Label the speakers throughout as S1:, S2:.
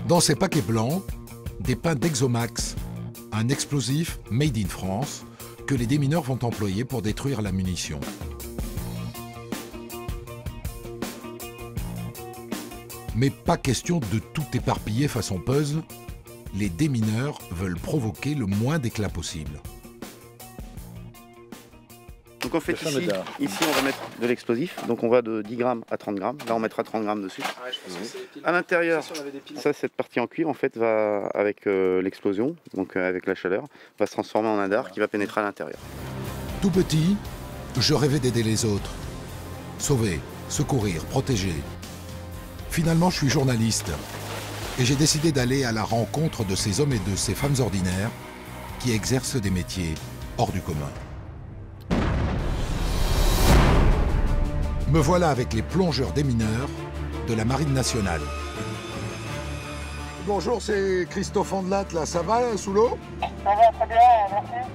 S1: Dans ces paquets blancs, des pains d'Exomax, un explosif made in France que les démineurs vont employer pour détruire la munition. Mais pas question de tout éparpiller façon puzzle, les démineurs veulent provoquer le moins d'éclat possible.
S2: Donc en fait ici on va mettre de l'explosif, donc on va de 10 grammes à 30 grammes, là on mettra 30 grammes dessus. Ah ouais, à l'intérieur, cette partie en cuivre en fait va avec l'explosion, donc avec la chaleur, va se transformer en un dard qui va pénétrer à l'intérieur.
S1: Tout petit, je rêvais d'aider les autres. Sauver, secourir, protéger. Finalement, je suis journaliste et j'ai décidé d'aller à la rencontre de ces hommes et de ces femmes ordinaires qui exercent des métiers hors du commun. Me voilà avec les plongeurs démineurs de la Marine nationale.
S3: Bonjour, c'est Christophe Andelat, là, ça va sous l'eau?
S4: Ça va très bien, merci.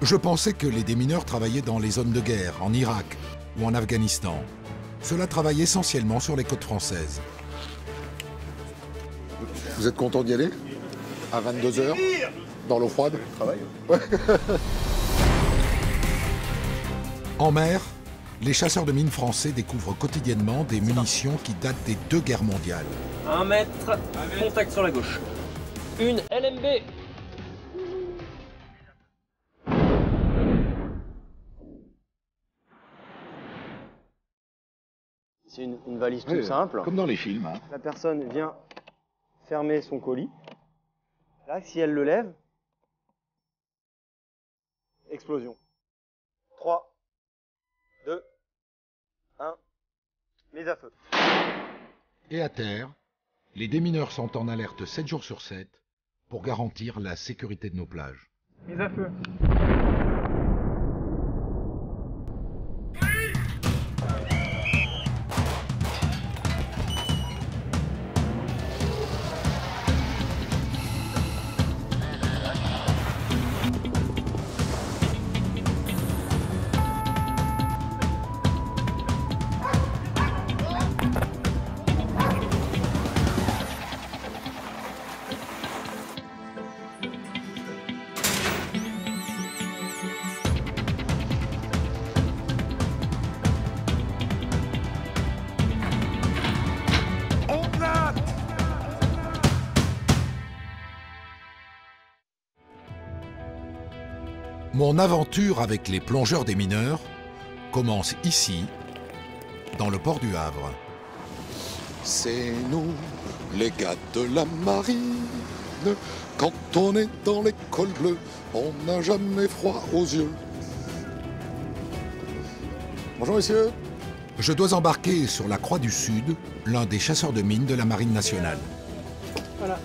S1: Je pensais que les démineurs travaillaient dans les zones de guerre, en Irak ou en Afghanistan. Cela travaille essentiellement sur les côtes françaises.
S3: Vous êtes content d'y aller? À 22 h, dans l'eau froide? Travail. Ouais.
S1: En mer, les chasseurs de mines français découvrent quotidiennement des munitions qui datent des 2 guerres mondiales.
S5: 1 mètre, contact sur la gauche. Une LMB. C'est une valise toute simple.
S3: Comme dans les films. Hein.
S5: La personne vient fermer son colis. Là, si elle le lève, explosion. 3, 2, 1, mise à feu.
S1: Et à terre, les démineurs sont en alerte 7 jours sur 7 pour garantir la sécurité de nos plages.
S5: Mise à feu.
S1: Mon aventure avec les plongeurs démineurs commence ici, dans le port du Havre.
S3: C'est nous, les gars de la marine. Quand on est dans l'école bleue, on n'a jamais froid aux yeux. Bonjour messieurs.
S1: Je dois embarquer sur la Croix du Sud, l'un des chasseurs de mines de la Marine nationale.
S5: Voilà.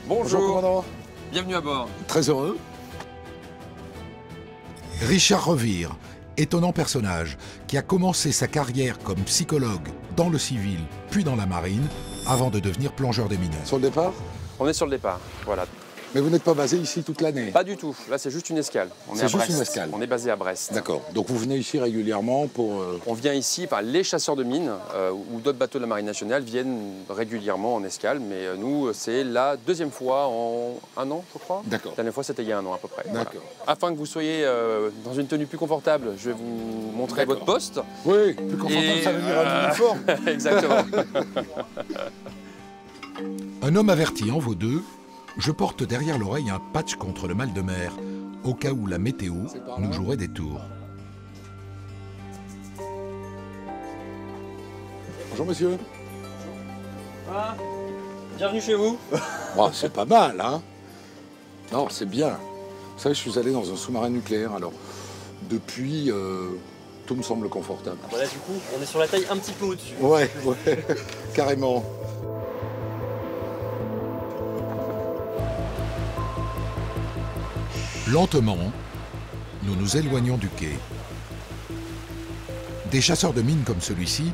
S3: Bonjour commandant.
S6: Bienvenue à bord.
S3: Très heureux.
S1: Richard Revire, étonnant personnage, qui a commencé sa carrière comme psychologue dans le civil, puis dans la marine, avant de devenir plongeur démineur.
S3: Sur le départ?
S6: On est sur le départ, voilà.
S3: Mais vous n'êtes pas basé ici toute l'année?
S6: Pas du tout, là c'est juste une escale.
S3: C'est juste une escale.
S6: On est basé à Brest.
S3: D'accord, donc vous venez ici régulièrement pour...
S6: On vient ici, enfin, les chasseurs de mines ou d'autres bateaux de la Marine nationale viennent régulièrement en escale, mais nous c'est la 2e fois en 1 an, je crois.
S3: D'accord.
S6: La dernière fois c'était il y a 1 an à peu près.
S3: D'accord.
S6: Voilà. Afin que vous soyez dans une tenue plus confortable, je vais vous montrer votre poste.
S3: Oui, plus confortable, ça veut dire un uniforme.
S6: Exactement.
S1: Un homme averti en vaut 2. Je porte derrière l'oreille un patch contre le mal de mer, au cas où la météo nous jouerait des tours.
S3: Bonjour monsieur.
S5: Ah, bienvenue chez vous.
S3: Oh, c'est pas mal, hein? Non, c'est bien. Vous savez, je suis allé dans un sous-marin nucléaire, alors depuis, tout me semble confortable.
S5: Voilà, du coup, on est sur la taille un petit peu au-dessus.
S3: Ouais, carrément.
S1: Lentement, nous nous éloignons du quai. Des chasseurs de mines comme celui-ci,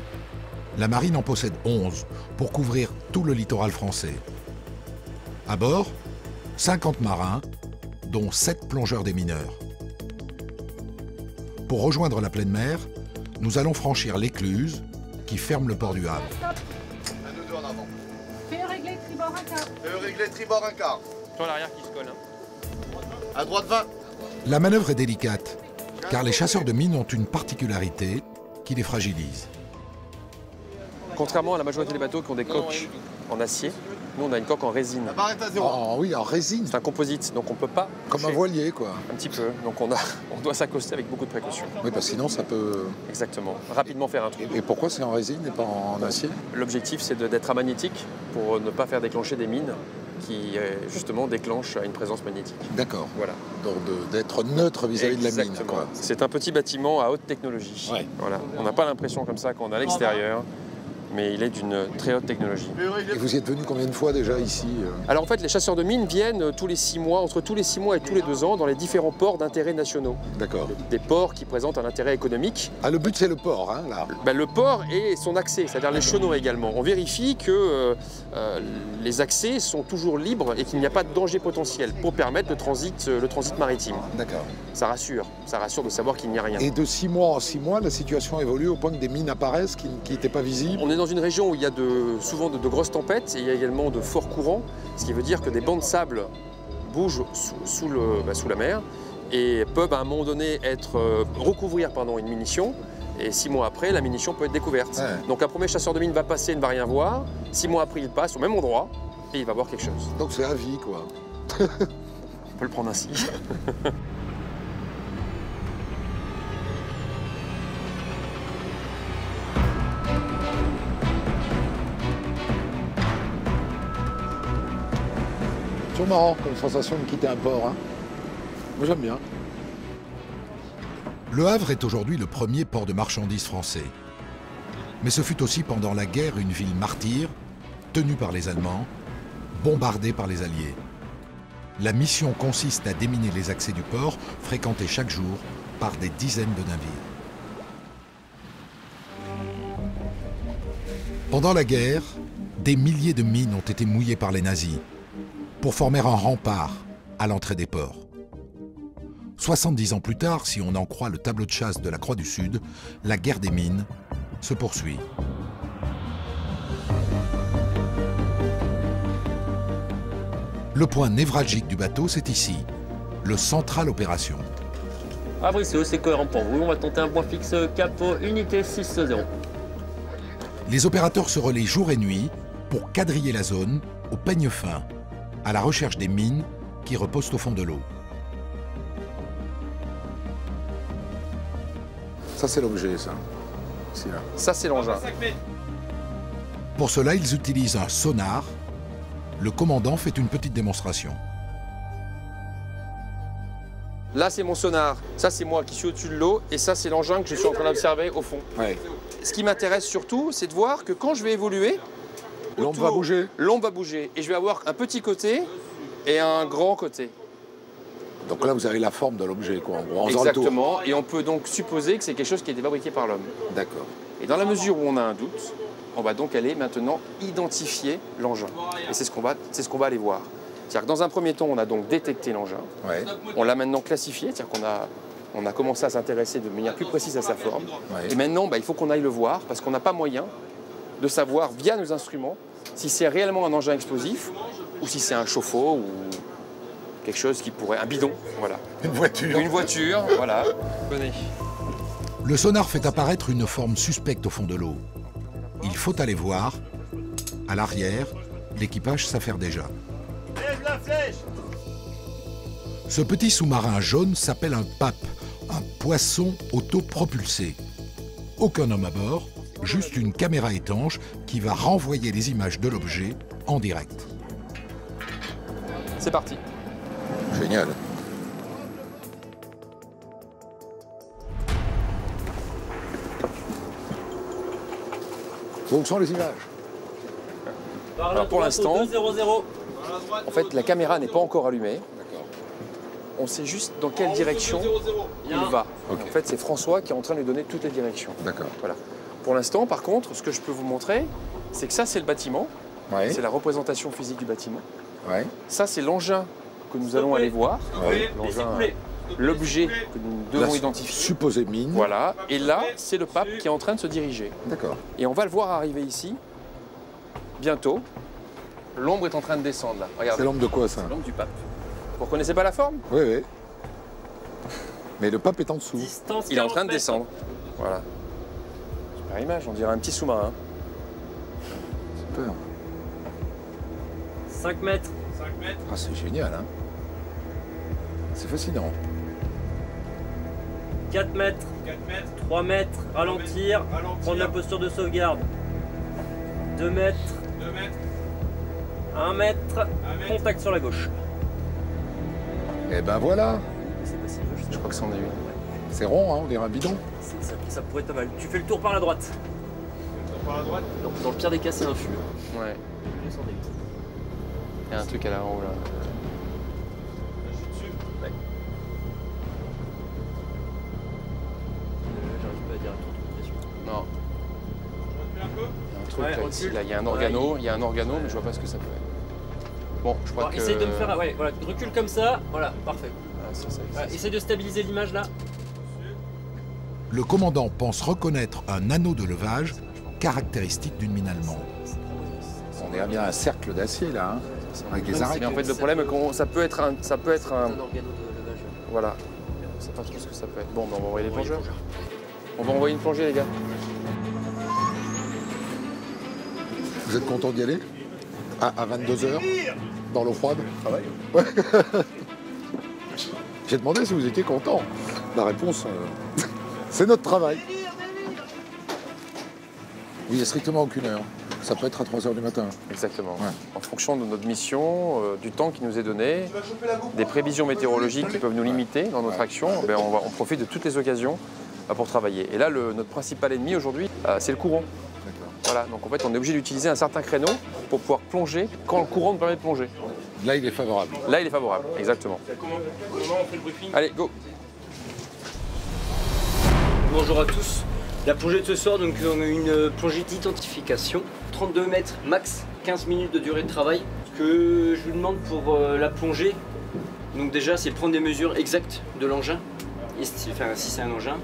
S1: la marine en possède 11 pour couvrir tout le littoral français. À bord, 50 marins, dont 7 plongeurs démineurs. Pour rejoindre la pleine mer, nous allons franchir l'écluse qui ferme le port du Havre.
S7: Fais régler tribord un quart.
S8: Fais régler tribord un quart.
S6: Sur l'arrière qui se colle. Hein.
S8: À droite 20.
S1: La manœuvre est délicate, car les chasseurs de mines ont une particularité qui les fragilise.
S6: Contrairement à la majorité des bateaux qui ont des coques en acier, nous on a une coque en résine.
S8: La barre est à 0.
S3: Oh oui, en résine.
S6: C'est un composite, donc on ne peut pas...
S3: Comme un
S6: toucher.
S3: voilier, quoi.
S6: Un petit peu, donc on doit s'accoster avec beaucoup de précautions.
S3: Oui, parce que sinon, ça peut...
S6: Exactement, rapidement faire un trou.
S3: Et pourquoi c'est en résine et pas en acier?
S6: L'objectif c'est d'être amagnétique pour ne pas faire déclencher des mines qui justement déclenchent une présence magnétique.
S3: D'accord.
S6: Voilà.
S3: Donc d'être neutre vis-à-vis de la mine.
S6: Exactement.
S3: Quoi.
S6: C'est un petit bâtiment à haute technologie.
S3: Ouais.
S6: Voilà. On n'a pas l'impression comme ça quand on est à l'extérieur, mais il est d'une très haute technologie.
S3: Et vous y êtes venu combien de fois déjà ici?
S6: Alors en fait, les chasseurs de mines viennent tous les 6 mois, entre tous les 6 mois et tous les 2 ans, dans les différents ports d'intérêt nationaux.
S3: D'accord.
S6: Des ports qui présentent un intérêt économique.
S3: Ah, le but c'est le port, hein, là.
S6: Ben, le port et son accès, c'est-à-dire les chenaux également. On vérifie que les accès sont toujours libres et qu'il n'y a pas de danger potentiel pour permettre le transit maritime.
S3: D'accord.
S6: Ça rassure de savoir qu'il n'y a rien.
S3: Et de 6 mois en 6 mois, la situation évolue au point que des mines apparaissent qui n'étaient pas visibles.
S6: On est dans une région où il y a souvent de grosses tempêtes et il y a également de forts courants, ce qui veut dire que des bancs de sable bougent sous la mer et peuvent à un moment donné recouvrir une munition. Et 6 mois après, la munition peut être découverte.
S3: Ouais.
S6: Donc un premier chasseur de mine va passer, ne va rien voir. 6 mois après, il passe au même endroit et il va voir quelque chose.
S3: Donc c'est à vie, quoi.
S6: On peut le prendre ainsi.
S3: C'est toujours marrant comme sensation de quitter un port. Hein. Moi j'aime bien.
S1: Le Havre est aujourd'hui le premier port de marchandises français. Mais ce fut aussi pendant la guerre une ville martyre, tenue par les Allemands, bombardée par les Alliés. La mission consiste à déminer les accès du port, fréquentés chaque jour par des dizaines de navires. Pendant la guerre, des milliers de mines ont été mouillées par les nazis pour former un rempart à l'entrée des ports. 70 ans plus tard, si on en croit le tableau de chasse de la Croix du Sud, la guerre des mines se poursuit. Le point névralgique du bateau, c'est ici, le central opération.
S9: Fabricio, c'est cohérent pour vous. On va tenter un point fixe cap unité 6-0.
S1: Les opérateurs se relaient jour et nuit pour quadriller la zone au peigne fin, à la recherche des mines qui reposent au fond de l'eau.
S3: Ça c'est l'objet, ça. Ici, là.
S6: Ça, c'est l'engin.
S1: Pour cela, ils utilisent un sonar. Le commandant fait une petite démonstration.
S6: Là, c'est mon sonar. Ça, c'est moi qui suis au-dessus de l'eau. Et ça, c'est l'engin que je suis en train d'observer au fond.
S3: Ouais.
S6: Ce qui m'intéresse surtout, c'est de voir que quand je vais évoluer,
S3: L'ombre va bouger.
S6: L'ombre va bouger. Et je vais avoir un petit côté et un grand côté.
S3: Donc là, vous avez la forme de l'objet, quoi, en gros, en faisant le tour.
S6: Exactement. Et on peut donc supposer que c'est quelque chose qui a été fabriqué par l'homme.
S3: D'accord.
S6: Et dans la mesure où on a un doute, on va donc aller maintenant identifier l'engin. Et c'est ce qu'on va aller voir. C'est-à-dire que dans un premier temps, on a donc détecté l'engin.
S3: Ouais.
S6: On l'a maintenant classifié, c'est-à-dire qu'on a commencé à s'intéresser de manière plus précise à sa forme.
S3: Ouais.
S6: Et maintenant, il faut qu'on aille le voir, parce qu'on n'a pas moyen de savoir, via nos instruments, si c'est réellement un engin explosif, ou si c'est un chauffe-eau, ou quelque chose qui pourrait... un bidon, voilà.
S3: Une voiture.
S6: Ou une voiture, voilà. Venez.
S1: Le sonar fait apparaître une forme suspecte au fond de l'eau. Il faut aller voir. À l'arrière, l'équipage s'affaire déjà. Ce petit sous-marin jaune s'appelle un pape, un poisson autopropulsé. Aucun homme à bord, juste une caméra étanche qui va renvoyer les images de l'objet en direct.
S6: C'est parti.
S3: Génial. Où sont les images?
S6: Alors pour l'instant, en fait, la caméra n'est pas encore allumée. On sait juste dans quelle direction il va.
S3: Okay.
S6: En fait, c'est François qui est en train de lui donner toutes les directions.
S3: D'accord.
S6: Voilà. Pour l'instant, par contre, ce que je peux vous montrer, c'est que ça, c'est le bâtiment.
S3: Ouais.
S6: C'est la représentation physique du bâtiment.
S3: Ouais.
S6: Ça, c'est l'engin que nous allons aller voir.
S3: Ouais.
S6: L'objet que nous devons identifier.
S3: Supposée mine.
S6: Voilà. Et là, c'est le pape qui est en train de se diriger.
S3: D'accord.
S6: Et on va le voir arriver ici, bientôt. L'ombre est en train de descendre là. Regardez.
S3: C'est l'ombre de quoi ça?
S6: L'ombre du pape. Vous reconnaissez pas la forme?
S3: Oui, oui. Mais le pape est en dessous.
S9: Distance
S6: Il est en train de
S9: 40
S6: descendre. Voilà. Super image, on dirait un petit sous-marin.
S3: Super.
S9: 5 mètres.
S3: Ah, c'est génial, hein. C'est fascinant.
S9: 4 mètres. 3 mètres. Ralentir. Prendre la posture de sauvegarde. 2 mètres. 1 mètre. Contact sur la gauche.
S3: Et ben voilà.
S9: C'est pas si gauche,
S6: Je crois que c'en est une.
S3: C'est rond, hein, on dirait un bidon.
S9: ça pourrait être pas mal. Tu fais le tour par la droite. Dans le pire des cas, c'est un fût.
S6: Ouais. Il y a un truc à la haut là.
S9: J'arrive pas à dire trop de pression.
S6: Non. Il y a un truc
S9: Ouais,
S6: là,
S9: recule.
S6: ici, là, il y a un organo, mais je vois pas ce que ça peut être. Bon, je crois que...
S9: Essaye de me faire... Ouais, voilà, recule comme ça. Voilà, parfait.
S6: Ah, ça,
S9: Ouais, essaye de stabiliser l'image là.
S1: Le commandant pense reconnaître un anneau de levage caractéristique d'une mine allemande.
S3: On dirait bien un cercle d'acier là, hein, avec des arêtes.
S6: Mais en fait, le problème est que ça peut être un...
S9: Un organo de levage.
S6: Voilà. Je sais pas trop ce que ça peut être. Bon, ben, on va envoyer les plongeurs. On va envoyer une plongée, les gars.
S3: Vous êtes content d'y aller? À 22h? Dans l'eau froide?
S6: Travail.
S3: Ouais. J'ai demandé si vous étiez content. La réponse, c'est notre travail. Oui, il n'y a strictement aucune heure. Ça peut être à 3h du matin.
S6: Exactement.
S3: Ouais.
S6: En fonction de notre mission, du temps qui nous est donné, des prévisions météorologiques qui peuvent nous limiter dans notre action, ben on profite de toutes les occasions pour travailler. Et là, notre principal ennemi aujourd'hui, c'est le courant. Voilà, donc en fait, on est obligé d'utiliser un certain créneau pour pouvoir plonger quand le courant nous permet de plonger.
S3: Là, il est favorable.
S6: Là, il est favorable, exactement.
S9: Comment on fait le briefing?
S6: Allez, go!
S5: Bonjour à tous. La plongée de ce soir, donc on a une plongée d'identification. 32 mètres max, 15 minutes de durée de travail. Ce que je vous demande pour la plongée, donc déjà c'est prendre des mesures exactes de l'engin, enfin si c'est un engin,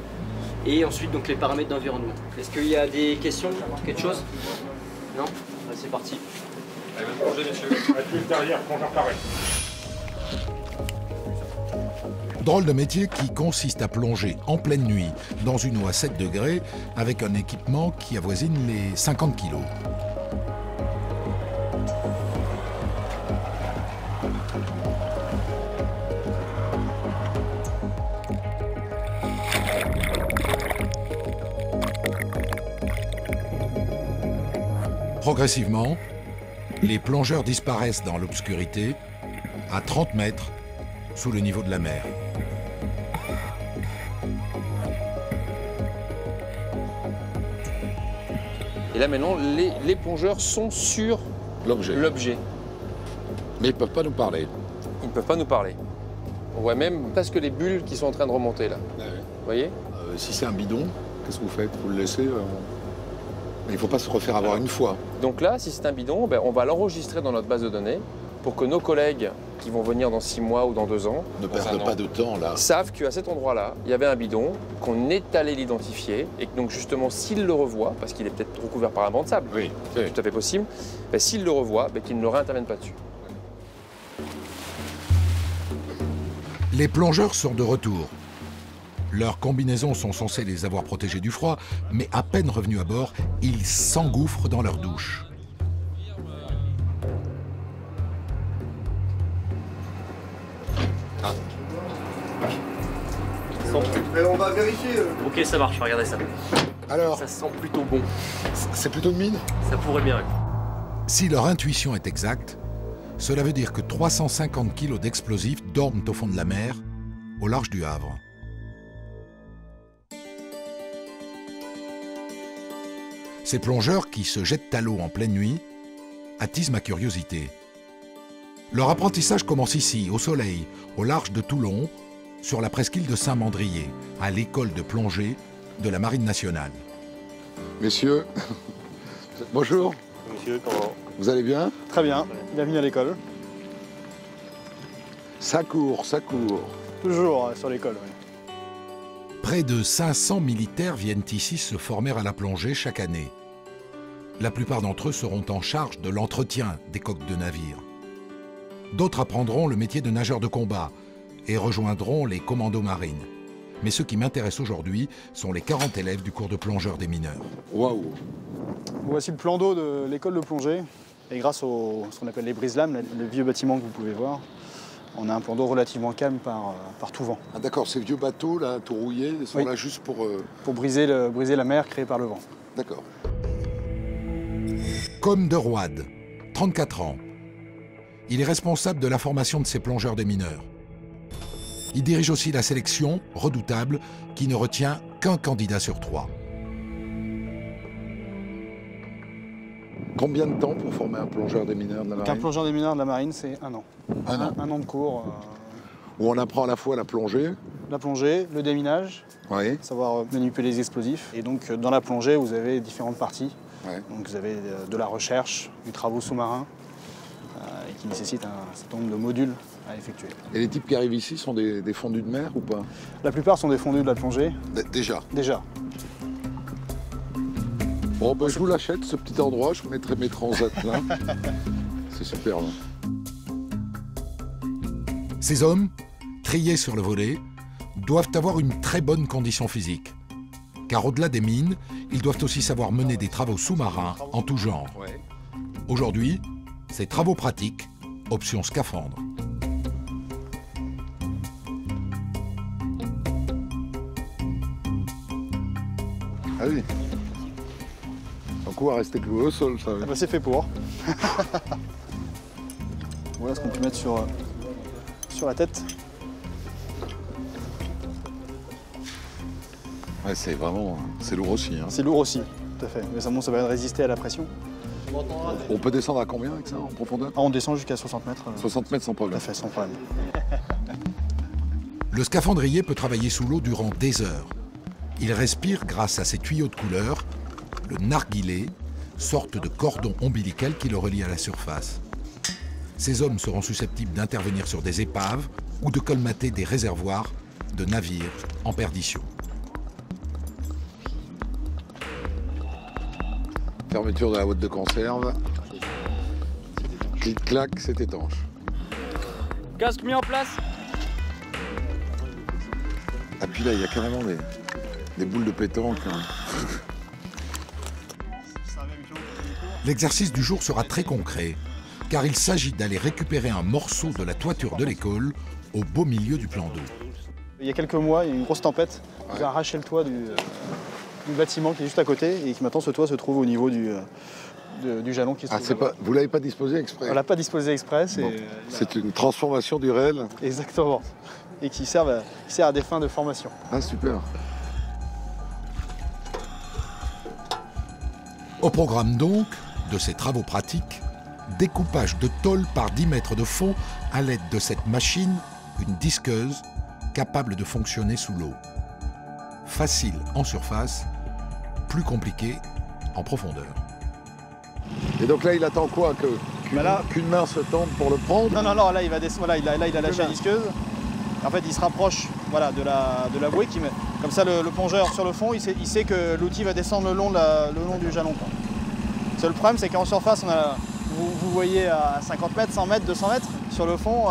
S5: et ensuite donc les paramètres d'environnement. Est-ce qu'il y a des questions, quelque chose? Non? C'est parti.
S6: Allez, bonne plongée, messieurs.
S4: derrière, plongeur pareil.
S1: Drôle de métier qui consiste à plonger en pleine nuit dans une eau à 7 degrés avec un équipement qui avoisine les 50 kilos. Progressivement, les plongeurs disparaissent dans l'obscurité à 30 mètres sous le niveau de la mer.
S6: Et là maintenant, les plongeurs sont sur l'objet.
S3: Mais ils ne peuvent pas nous parler.
S6: Ils ne peuvent pas nous parler. On voit même presque les bulles qui sont en train de remonter là.
S3: Ouais.
S6: Vous voyez?
S3: Si c'est un bidon, qu'est-ce que vous faites? Vous le laissez Il ne faut pas se refaire avoir une fois.
S6: Donc là, si c'est un bidon, ben, on va l'enregistrer dans notre base de données pour que nos collègues qui vont venir dans 6 mois ou dans 2 ans
S3: Ne perdent pas de temps là.
S6: savent qu'à cet endroit-là, il y avait un bidon, qu'on est allé l'identifier et que donc justement s'ils le revoient, parce qu'il est peut-être recouvert par un banc de sable,
S3: Oui.
S6: c'est tout à fait possible, ben, s'ils le revoient, ben, qu'ils ne le réinterviennent pas dessus.
S1: Les plongeurs sont de retour. Leurs combinaisons sont censées les avoir protégés du froid, mais à peine revenus à bord, ils s'engouffrent dans leur douche.
S8: Mais on va vérifier.
S9: Ok, ça marche, regardez ça.
S3: Alors,
S9: Ça sent plutôt bon.
S3: c'est plutôt une mine?
S9: Ça pourrait bien.
S1: Si leur intuition est exacte, cela veut dire que 350 kilos d'explosifs dorment au fond de la mer, au large du Havre. Ces plongeurs qui se jettent à l'eau en pleine nuit attisent ma curiosité. Leur apprentissage commence ici, au soleil, au large de Toulon, sur la presqu'île de Saint-Mandrier, à l'école de plongée de la Marine nationale.
S3: Messieurs, bonjour.
S5: Monsieur, comment?
S3: Vous allez bien?
S5: Très bien, bienvenue à l'école.
S3: Ça court, ça court.
S5: Toujours sur l'école, oui.
S1: Près de 500 militaires viennent ici se former à la plongée chaque année. La plupart d'entre eux seront en charge de l'entretien des coques de navires. D'autres apprendront le métier de nageur de combat et rejoindront les commandos marines. Mais ceux qui m'intéressent aujourd'hui sont les 40 élèves du cours de plongeur des mineurs.
S3: Waouh!
S7: Voici le plan d'eau de l'école de plongée. Et grâce au ce qu'on appelle les brise-lames, le vieux bâtiment que vous pouvez voir, on a un plan d'eau relativement calme par tout vent.
S3: Ah d'accord, ces vieux bateaux là, tout rouillés, ils sont là juste pour...
S7: Pour briser la mer créée par le vent.
S3: D'accord.
S1: Comme de Roide, 34 ans. Il est responsable de la formation de ces plongeurs des mineurs. Il dirige aussi la sélection, redoutable, qui ne retient qu'un candidat sur 3.
S3: Combien de temps pour former un plongeur des mineurs de la marine?
S7: Un plongeur des mineurs de la marine, c'est 1 an. Un an de cours.
S3: Où on apprend à la fois la plongée,
S7: le déminage,
S3: oui,
S7: savoir manipuler les explosifs. Et donc dans la plongée, vous avez différentes parties.
S3: Ouais.
S7: Donc vous avez de la recherche, du travaux sous-marins, et qui nécessite un certain nombre de modules à effectuer.
S3: Et les types qui arrivent ici sont des fondus de mer ou pas?
S7: La plupart sont des fondus de la plongée.
S3: Déjà?
S7: Déjà.
S3: Bon, ben, je vous l'achète, ce petit endroit, je mettrai mes transats là. C'est super. Là.
S1: Ces hommes, triés sur le volet, doivent avoir une très bonne condition physique. Car au-delà des mines, ils doivent aussi savoir mener des travaux sous-marins en tout genre.
S3: Ouais.
S1: Aujourd'hui, c'est travaux pratiques, option scaphandre.
S3: Ah oui. Un coup à rester cloué au sol, ça.
S7: Ah bah, c'est fait pour. Voilà ce qu'on peut mettre sur la tête.
S3: Ouais, c'est vraiment... c'est lourd aussi. Hein.
S7: C'est lourd aussi, tout à fait. Mais ça va résister à la pression.
S3: On peut descendre à combien avec ça, en profondeur?
S7: On descend jusqu'à 60 mètres.
S3: 60 mètres sans
S7: Tout à
S3: problème.
S7: fait, sans problème.
S1: Le scaphandrier peut travailler sous l'eau durant des heures. Il respire grâce à ses tuyaux de couleur, le narguilé, sorte de cordon ombilical qui le relie à la surface. Ces hommes seront susceptibles d'intervenir sur des épaves ou de colmater des réservoirs de navires en perdition.
S3: Fermeture de la boîte de conserve. Clic-clac, c'est étanche.
S9: Casque mis en place.
S3: Ah puis là, il y a carrément des boules de pétanque. Hein.
S1: L'exercice du jour sera très concret, car il s'agit d'aller récupérer un morceau de la toiture de l'école au beau milieu du plan d'eau.
S7: Il y a quelques mois, il y a eu une grosse tempête qui a arraché le toit du bâtiment qui est juste à côté et qui maintenant ce toit se trouve au niveau du jalon qui se trouve là-bas.
S3: Vous ne l'avez pas disposé exprès?
S7: On ne l'a pas disposé exprès.
S3: Bon. C'est une transformation du réel?
S7: Exactement. Et qui sert à des fins de formation.
S3: Ah super.
S1: Au programme donc de ces travaux pratiques, découpage de tôle par 10 mètres de fond à l'aide de cette machine, une disqueuse, capable de fonctionner sous l'eau. Facile en surface, plus compliqué en profondeur.
S3: Et donc là, il attend quoi? Qu'une main se tende pour le prendre?
S7: Non, là il va descendre, là il a lâché la disqueuse. En fait, il se rapproche de la bouée qui met. Comme ça, le plongeur sur le fond, il sait que l'outil va descendre le long du jalon. Quoi. Le seul problème, c'est qu'en surface, vous voyez à 50 mètres, 100 mètres, 200 mètres. Sur le fond,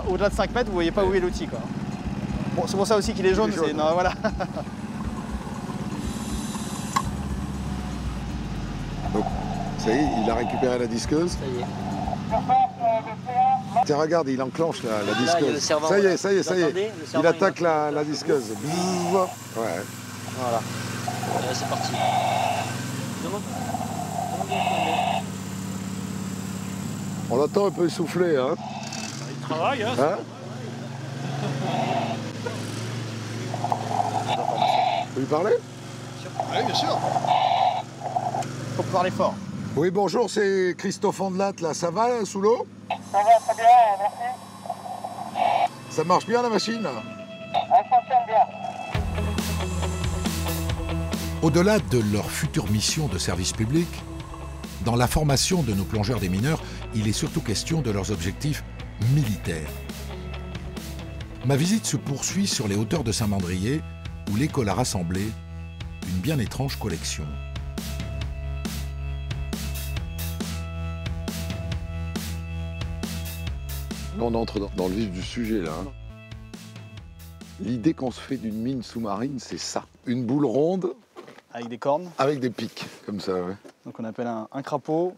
S7: au-delà de 5 mètres, vous ne voyez pas où est l'outil. Bon, c'est pour ça aussi qu'il est jaune. Non, voilà.
S3: Donc, ça y est, il a récupéré la disqueuse.
S5: Ça y est.
S3: Tiens, regarde, il enclenche la disqueuse.
S5: Là, il y a le servant,
S3: ça y est,
S5: là.
S3: ça y est, ça y est.
S5: Le servant,
S3: Il attaque la disqueuse. Bzzz, ouais.
S7: Voilà.
S5: C'est parti.
S3: On l'entend un peu essoufflé, hein?
S9: Il travaille, hein?
S3: Vous pouvez lui parler?
S7: Oui, bien sûr. Faut parler fort.
S3: Oui, bonjour, c'est Christophe Andelat, là. Ça va, là, sous l'eau?
S4: Ça va très bien, merci.
S3: Ça marche bien, la machine, là?
S4: Elle fonctionne bien.
S1: Au-delà de leur future mission de service public, dans la formation de nos plongeurs des mineurs, il est surtout question de leurs objectifs militaires. Ma visite se poursuit sur les hauteurs de Saint-Mandrier, où l'école a rassemblé une bien étrange collection.
S3: Là, on entre dans le vif du sujet, là. Hein. L'idée qu'on se fait d'une mine sous-marine, c'est ça. Une boule ronde.
S7: Avec des cornes.
S3: Avec des pics, comme ça, ouais.
S7: Donc on appelle un crapaud,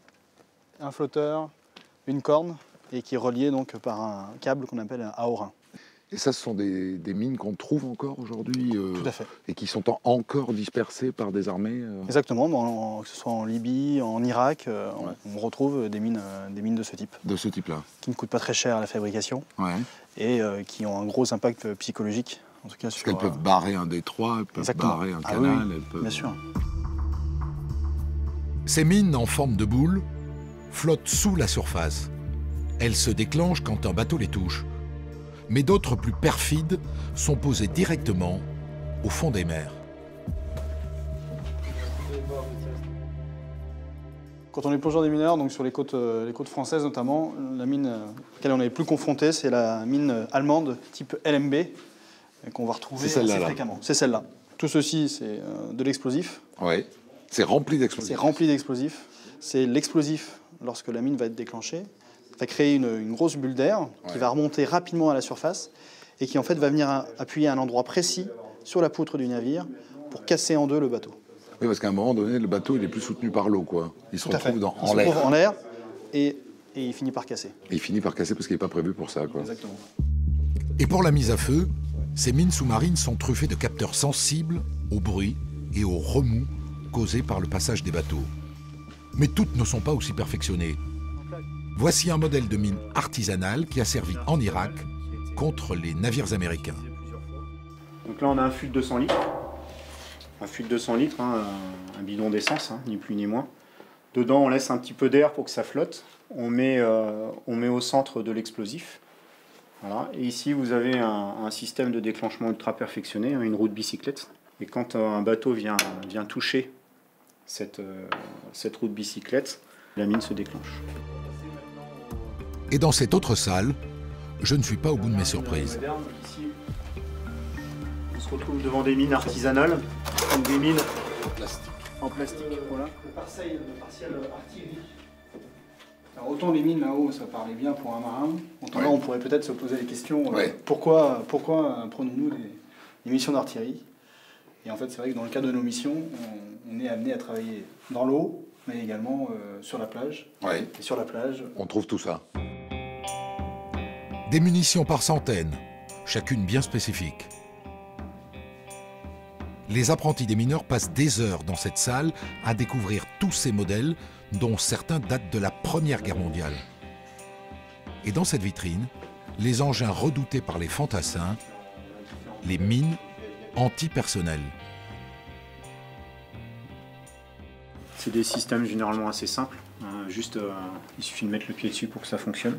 S7: un flotteur, une corne, et qui est relié donc par un câble qu'on appelle un haut-rein.
S3: Et ça, ce sont des mines qu'on trouve encore aujourd'hui
S7: Tout à fait.
S3: Et qui sont encore dispersées par des armées
S7: Exactement, que ce soit en Libye, en Irak, on retrouve des mines de ce type.
S3: De ce type-là.
S7: Qui ne coûtent pas très cher à la fabrication et qui ont un gros impact psychologique. En tout cas,
S3: parce qu'elles peuvent barrer un détroit, elles peuvent barrer un canal.
S7: Oui,
S3: elles peuvent...
S7: Bien sûr.
S1: Ces mines en forme de boule flottent sous la surface. Elles se déclenchent quand un bateau les touche. Mais d'autres plus perfides sont posées directement au fond des mers.
S7: Quand on est plongeur des mineurs, donc sur les côtes françaises notamment, la mine à laquelle on est plus confronté, c'est la mine allemande type LMB, qu'on va retrouver assez fréquemment. C'est celle-là. Tout ceci, c'est de l'explosif.
S3: Oui, c'est rempli d'explosifs.
S7: C'est rempli d'explosifs. C'est l'explosif, lorsque la mine va être déclenchée, va créer une grosse bulle d'air qui va remonter rapidement à la surface et qui en fait va venir appuyer à un endroit précis sur la poutre du navire pour casser en deux le bateau.
S3: Oui, parce qu'à un moment donné, le bateau il est plus soutenu par l'eau, quoi. Il se retrouve
S7: en l'air et il finit par casser.
S3: Et il finit par casser parce qu'il n'est pas prévu pour ça, quoi.
S7: Exactement.
S1: Et pour la mise à feu, ces mines sous-marines sont truffées de capteurs sensibles au bruit et au remous causés par le passage des bateaux. Mais toutes ne sont pas aussi perfectionnées. Voici un modèle de mine artisanale qui a servi en Irak contre les navires américains.
S10: Donc là, on a un fût de 200 litres. Un fût de 200 litres, hein, un bidon d'essence, hein, ni plus ni moins. Dedans, on laisse un petit peu d'air pour que ça flotte. On met au centre de l'explosif. Voilà. Et ici, vous avez un système de déclenchement ultra perfectionné, une roue de bicyclette. Et quand un bateau vient toucher cette roue de bicyclette, la mine se déclenche.
S1: Et dans cette autre salle, je ne suis pas au bout de mes surprises.
S10: Ici, on se retrouve devant des mines artisanales, comme des mines en plastique. Voilà.
S7: Le partiel artillerie. Alors autant les mines là-haut, ça parlait bien pour un marin. Autant là, on pourrait peut-être se poser les questions. Pourquoi prenons-nous des missions d'artillerie? Et en fait, c'est vrai que dans le cadre de nos missions, on est amené à travailler dans l'eau, mais également sur la plage. Et sur la plage,
S3: on trouve tout ça.
S1: Des munitions par centaines, chacune bien spécifique. Les apprentis des mineurs passent des heures dans cette salle à découvrir tous ces modèles, dont certains datent de la Première Guerre mondiale. Et dans cette vitrine, les engins redoutés par les fantassins, les mines antipersonnelles.
S10: C'est des systèmes généralement assez simples. Il suffit de mettre le pied dessus pour que ça fonctionne.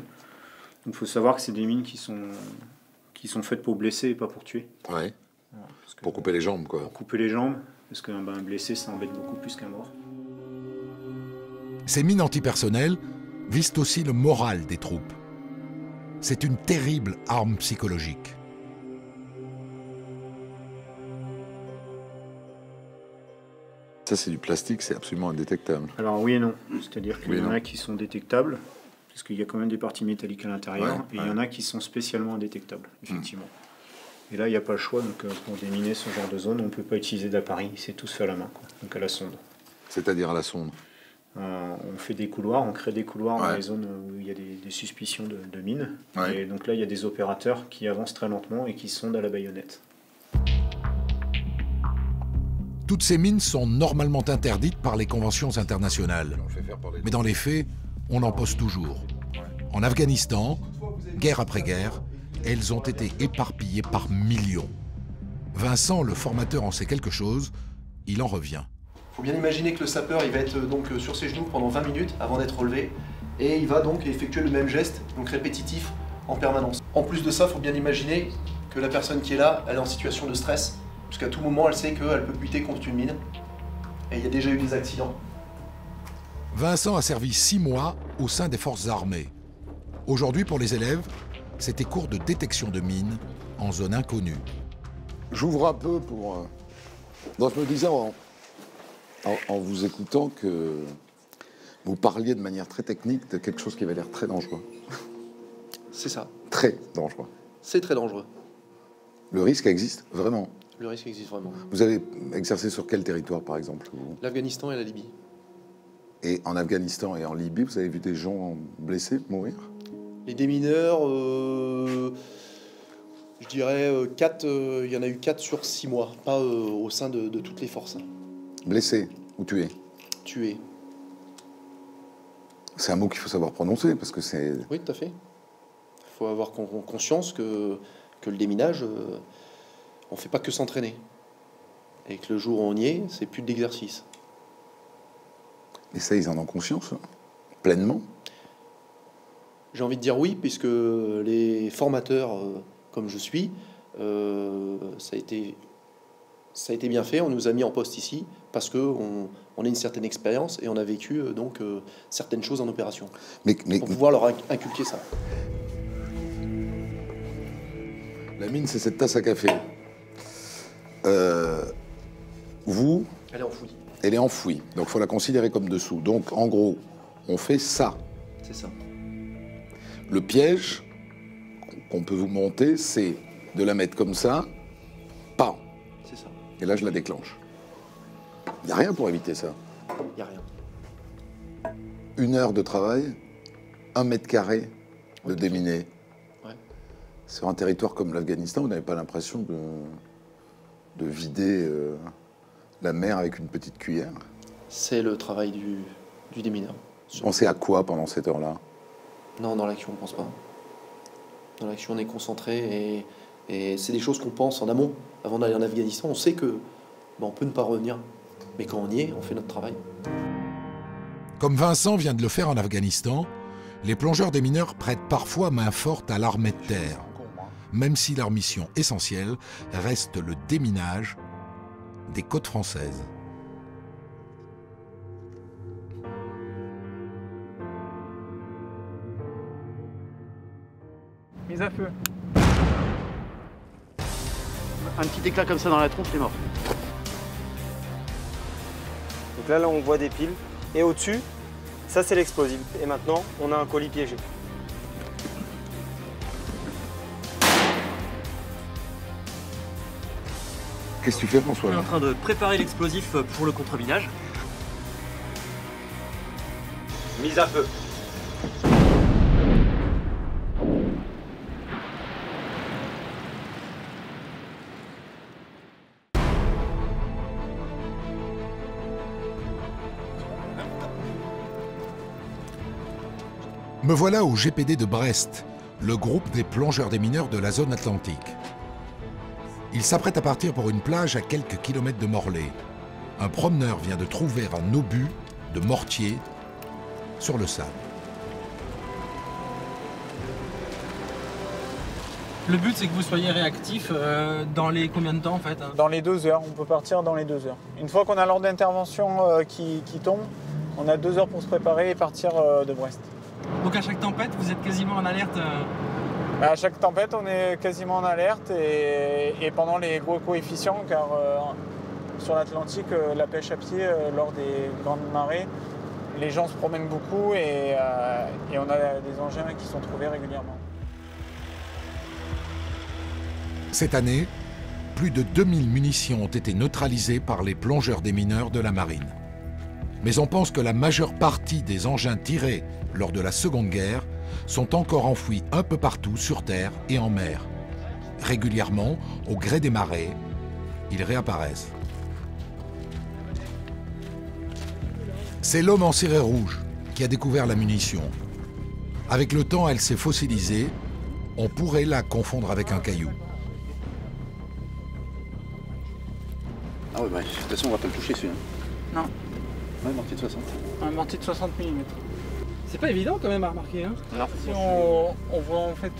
S10: Donc il faut savoir que c'est des mines qui sont faites pour blesser et pas pour tuer.
S3: Ouais. Voilà, pour couper les jambes, quoi.
S10: Pour couper les jambes, parce qu'un blessé, ça embête beaucoup plus qu'un mort.
S1: Ces mines antipersonnelles visent aussi le moral des troupes. C'est une terrible arme psychologique.
S3: Ça, c'est du plastique, c'est absolument indétectable.
S10: Alors oui et non. C'est-à-dire qu'il y en a qui sont détectables, parce qu'il y a quand même des parties métalliques à l'intérieur, et il y en a qui sont spécialement indétectables, effectivement. Et là, il n'y a pas le choix, donc pour déminer ce genre de zone, on ne peut pas utiliser d'appareil, c'est tout se fait à la main, quoi. Donc à la sonde.
S3: C'est-à-dire à la sonde?
S10: On fait des couloirs, on crée des couloirs dans les zones où il y a des suspicions de mines. Et donc là, il y a des opérateurs qui avancent très lentement et qui sondent à la baïonnette.
S1: Toutes ces mines sont normalement interdites par les conventions internationales. Mais dans les faits, on en pose toujours. En Afghanistan, guerre après guerre, elles ont été éparpillées par millions. Vincent, le formateur, en sait quelque chose, il en revient.
S11: Il faut bien imaginer que le sapeur il va être donc sur ses genoux pendant 20 minutes avant d'être relevé et il va donc effectuer le même geste, donc répétitif, en permanence. En plus de ça, il faut bien imaginer que la personne qui est là, elle est en situation de stress, puisqu'à tout moment, elle sait qu'elle peut buter contre une mine. Et il y a déjà eu des accidents.
S1: Vincent a servi 6 mois au sein des forces armées. Aujourd'hui, pour les élèves, c'était cours de détection de mines en zone inconnue.
S3: J'ouvre un peu pour... Donc je me disais en vous écoutant que vous parliez de manière très technique de quelque chose qui avait l'air très dangereux.
S11: C'est ça.
S3: Très dangereux.
S11: C'est très dangereux.
S3: Le risque existe vraiment?
S11: Le risque existe vraiment.
S3: Vous avez exercé sur quel territoire, par exemple?
S11: L'Afghanistan et la Libye.
S3: Et en Afghanistan et en Libye, vous avez vu des gens blessés, mourir?
S11: Les démineurs, je dirais 4, il y en a eu 4 sur 6 mois, pas au sein de toutes les forces.
S3: Blessés ou tués?
S11: Tués.
S3: C'est un mot qu'il faut savoir prononcer, parce que c'est...
S11: Oui, tout à fait. Il faut avoir conscience que le déminage, on ne fait pas que s'entraîner. Et que le jour où on y est, c'est plus d'exercice.
S3: Et ça, ils en ont conscience, pleinement?
S11: J'ai envie de dire oui, puisque les formateurs, comme je suis, ça a été bien fait. On nous a mis en poste ici parce qu'on a une certaine expérience et on a vécu certaines choses en opération. Pour pouvoir leur inculquer ça.
S3: La mine, c'est cette tasse à café. Vous...
S11: Elle est enfouie.
S3: Elle est enfouie, donc il faut la considérer comme dessous. Donc, en gros, on fait ça.
S11: C'est ça.
S3: Le piège qu'on peut vous monter, c'est de la mettre comme ça, pas.
S11: C'est ça.
S3: Et là, je la déclenche. Il n'y a rien pour éviter ça.
S11: Il n'y a rien.
S3: 1 heure de travail, 1 mètre carré de déminer.
S11: Ouais.
S3: Sur un territoire comme l'Afghanistan, vous n'avez pas l'impression de vider la mer avec une petite cuillère?
S11: C'est le travail du démineur.
S3: Vous pensez à quoi pendant cette heure-là?
S11: Non, dans l'action, on ne pense pas. Dans l'action, on est concentré et c'est des choses qu'on pense en amont. Avant d'aller en Afghanistan, on sait que on peut ne pas revenir. Mais quand on y est, on fait notre travail.
S1: Comme Vincent vient de le faire en Afghanistan, les plongeurs démineurs prêtent parfois main forte à l'armée de terre, même si leur mission essentielle reste le déminage des côtes françaises.
S12: Mise à feu.
S2: Un petit éclat comme ça dans la tronche, il est mort.
S9: Donc là, on voit des piles. Et au-dessus, ça c'est l'explosif. Et maintenant, on a un colis piégé.
S3: Qu'est-ce que tu fais, François?
S5: On est en train de préparer l'explosif pour le contreminage.
S9: Mise à feu.
S1: Me voilà au GPD de Brest, le groupe des plongeurs démineurs de la zone atlantique. Ils s'apprêtent à partir pour une plage à quelques kilomètres de Morlaix. Un promeneur vient de trouver un obus de mortier sur le sable.
S12: Le but, c'est que vous soyez réactif dans les combien de temps en fait? Dans les 2 heures, on peut partir dans les 2 heures. Une fois qu'on a l'ordre d'intervention qui tombe, on a 2 heures pour se préparer et partir de Brest. Donc à chaque tempête, vous êtes quasiment en alerte À chaque tempête, on est quasiment en alerte et pendant les gros coefficients, car sur l'Atlantique, la pêche à pied, lors des grandes marées, les gens se promènent beaucoup et on a des engins qui sont trouvés régulièrement.
S1: Cette année, plus de 2000 munitions ont été neutralisées par les plongeurs démineurs de la marine. Mais on pense que la majeure partie des engins tirés lors de la Seconde Guerre sont encore enfouis un peu partout sur terre et en mer. Régulièrement, au gré des marées, ils réapparaissent. C'est l'homme en ciré rouge qui a découvert la munition. Avec le temps, elle s'est fossilisée. On pourrait la confondre avec un caillou.
S2: Ah ouais, bah, de toute façon, on va pas le toucher celui-là.
S12: Non.
S2: Ouais, mortier de 60.
S12: Un mortier de 60 mm. C'est pas évident quand même à remarquer. Hein.
S2: Non.
S12: Si on voit en fait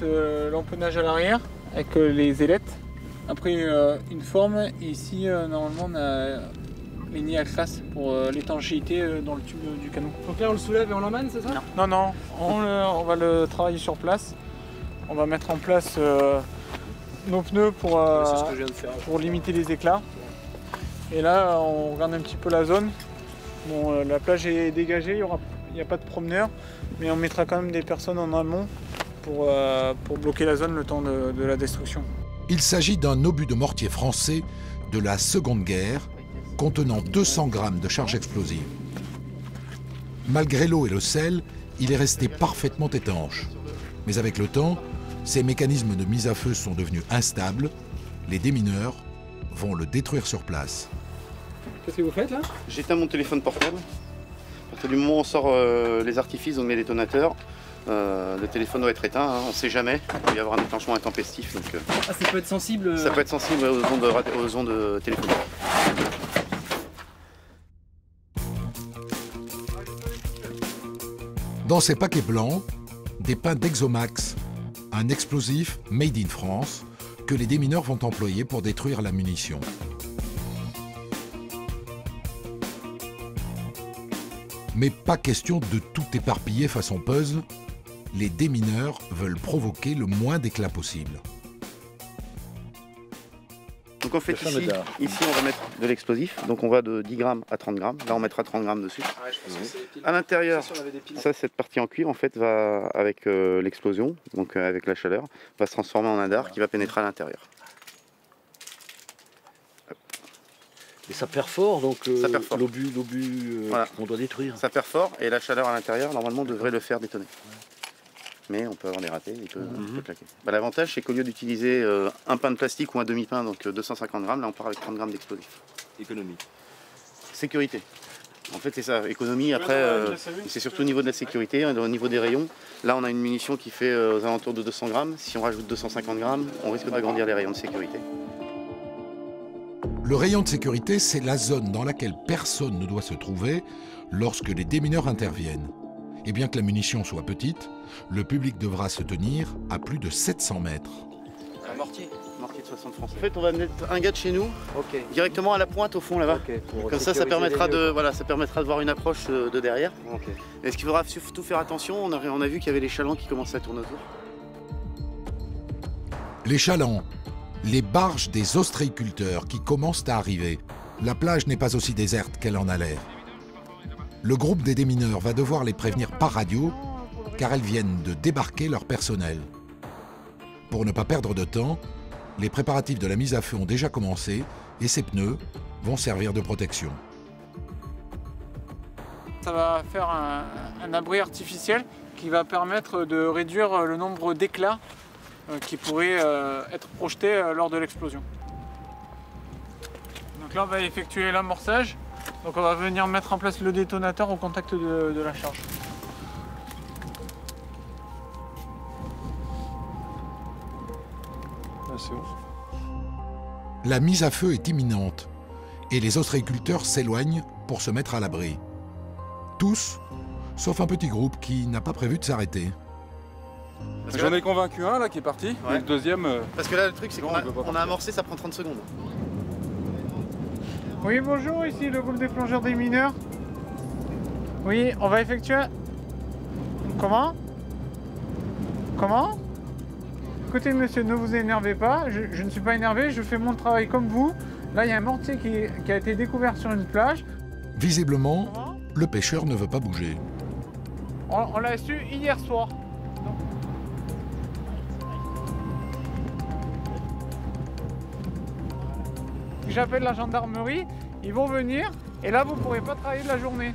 S12: l'empennage à l'arrière avec les ailettes. Après une forme et ici normalement on a les nids à face pour l'étanchéité dans le tube du canon. Donc là on le soulève et on l'emmène, c'est ça? Non, non, on va le travailler sur place. On va mettre en place nos pneus pour limiter les éclats. Et là on regarde un petit peu la zone. Bon, la plage est dégagée, il n'y a pas de promeneurs, mais on mettra quand même des personnes en amont pour bloquer la zone le temps de la destruction.
S1: Il s'agit d'un obus de mortier français de la Seconde Guerre contenant 200 grammes de charge explosive. Malgré l'eau et le sel, il est resté parfaitement étanche. Mais avec le temps, ces mécanismes de mise à feu sont devenus instables. Les démineurs vont le détruire sur place.
S12: Qu'est-ce que vous faites là?
S2: J'éteins mon téléphone portable. À partir du moment où on sort les artifices, on met les détonateurs. Le téléphone doit être éteint, hein, on ne sait jamais. Il peut y avoir un déclenchement intempestif. Donc,
S5: ah, ça peut être sensible
S2: Ça peut être sensible aux ondes téléphoniques.
S1: Dans ces paquets blancs, des pains d'Exomax, un explosif made in France que les démineurs vont employer pour détruire la munition. Mais pas question de tout éparpiller façon puzzle, les démineurs veulent provoquer le moins d'éclat possible.
S2: Donc en fait ici on va mettre de l'explosif, donc on va de 10 grammes à 30 grammes, là on mettra 30 grammes dessus. À l'intérieur, ça cette partie en cuir en fait va avec l'explosion, donc avec la chaleur, va se transformer en un dard qui va pénétrer à l'intérieur.
S13: Et ça perfore donc l'obus
S2: voilà.
S13: qu'on doit détruire.
S2: Ça perfore et la chaleur à l'intérieur normalement devrait le faire détonner. Mais on peut avoir des ratés, il peut claquer. Bah, l'avantage c'est qu'au lieu d'utiliser un pain de plastique ou un demi-pain, donc 250 grammes, là on part avec 30 grammes d'explosif.
S13: Économie.
S2: Sécurité. En fait c'est ça, économie après, c'est surtout au niveau de la sécurité, au niveau des rayons. Là on a une munition qui fait aux alentours de 200 grammes, si on rajoute 250 grammes, on risque d'agrandir les rayons de sécurité.
S1: Le rayon de sécurité, c'est la zone dans laquelle personne ne doit se trouver lorsque les démineurs interviennent. Et bien que la munition soit petite, le public devra se tenir à plus de 700 mètres.
S2: Un mortier de 60 francs. En fait, on va mettre un gars de chez nous, directement à la pointe au fond là-bas. Comme ça permettra de voir une approche de derrière. Et ce qu'il faudra surtout faire attention, on a vu qu'il y avait les chalands qui commençaient à tourner autour.
S1: Les chalands, les barges des ostréiculteurs qui commencent à arriver. La plage n'est pas aussi déserte qu'elle en a l'air. Le groupe des démineurs va devoir les prévenir par radio, car elles viennent de débarquer leur personnel. Pour ne pas perdre de temps, les préparatifs de la mise à feu ont déjà commencé et ces pneus vont servir de protection.
S12: Ça va faire un abri artificiel qui va permettre de réduire le nombre d'éclats qui pourraient être projetés lors de l'explosion. Donc là on va effectuer l'amorçage. Donc on va venir mettre en place le détonateur au contact de la charge. Là, c'est bon.
S1: La mise à feu est imminente et les ostréiculteurs s'éloignent pour se mettre à l'abri. Tous, sauf un petit groupe qui n'a pas prévu de s'arrêter.
S14: J'en ai convaincu un là qui est parti, et le deuxième...
S2: Parce que là le truc c'est qu'on a amorcé, ça prend 30 secondes.
S12: Oui, bonjour, ici le groupe des plongeurs des mineurs. Oui, on va effectuer... Comment? Comment? Écoutez monsieur, ne vous énervez pas, je ne suis pas énervé, je fais mon travail comme vous. Là, il y a un mortier qui a été découvert sur une plage.
S1: Visiblement, le pêcheur ne veut pas bouger.
S12: On l'a su hier soir. J'appelle la gendarmerie, ils vont venir, et là vous ne pourrez pas travailler de la journée.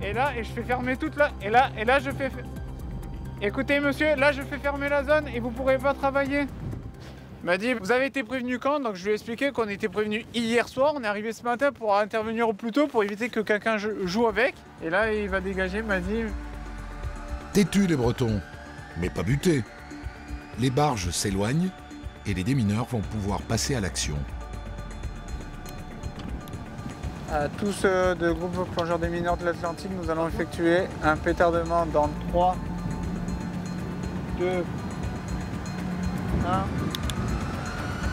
S12: Et je fais fermer toute la... Et là je fais... Écoutez monsieur, là je fais fermer la zone et vous ne pourrez pas travailler. Il m'a dit, vous avez été prévenu quand? Donc je lui ai expliqué qu'on était prévenu hier soir, on est arrivé ce matin pour intervenir au plus tôt pour éviter que quelqu'un joue avec. Et là il va dégager, il m'a dit...
S1: Têtus les Bretons, mais pas butés. Les barges s'éloignent et les démineurs vont pouvoir passer à l'action.
S12: À tous de groupe plongeurs des mineurs de l'Atlantique, nous allons effectuer un pétardement dans 3, 2, 1.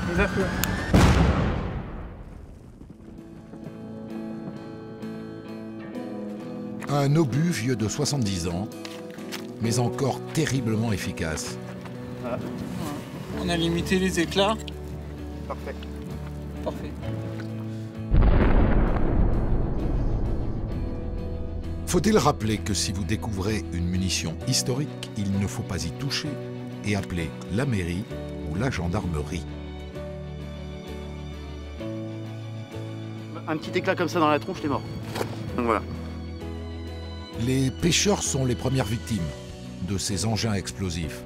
S12: Mise à feu.
S1: Un obus vieux de 70 ans, mais encore terriblement efficace.
S12: Voilà. On a limité les éclats.
S2: Parfait.
S12: Parfait.
S1: Faut-il rappeler que si vous découvrez une munition historique, il ne faut pas y toucher et appeler la mairie ou la gendarmerie.
S2: Un petit éclat comme ça dans la tronche, t'es mort. Donc voilà.
S1: Les pêcheurs sont les premières victimes de ces engins explosifs.